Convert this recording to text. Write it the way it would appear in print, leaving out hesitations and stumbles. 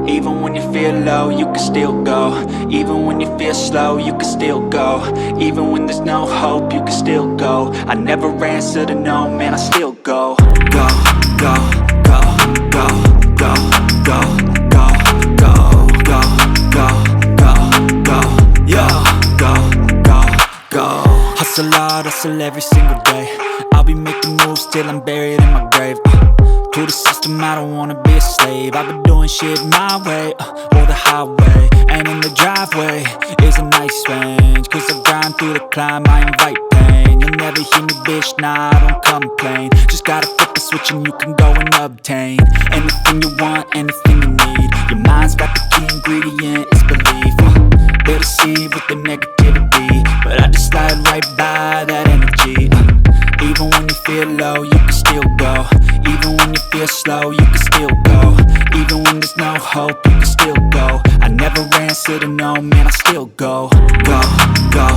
Even when you feel low, you can still go. Even when you feel slow, you can still go. Even when there's no hope, you can still go. I never answer to no, man, I still go. Go, go, go, go, go, go, go, go, go, go, go, go, yo, go, go, go. Hustle hard, hustle every single day. I'll be making moves till I'm buried in my grave. To the system, I don't wanna be a slave. I've been doing shit my way, or the highway. And in the driveway is a nice range. Cause I grind through the climb, I invite pain. You'll never hear me, bitch, nah, I don't complain. Just gotta flip the switch and you can go and obtain anything you want, anything you need. Your mind's got the key ingredient, it's belief. They deceive with the negativity, but I just slide right by that energy. Even when you feel low, you can still go. Even when you feel slow, you can still go. Even when there's no hope, you can still go. I never answer to no, man, I still go. Go, go,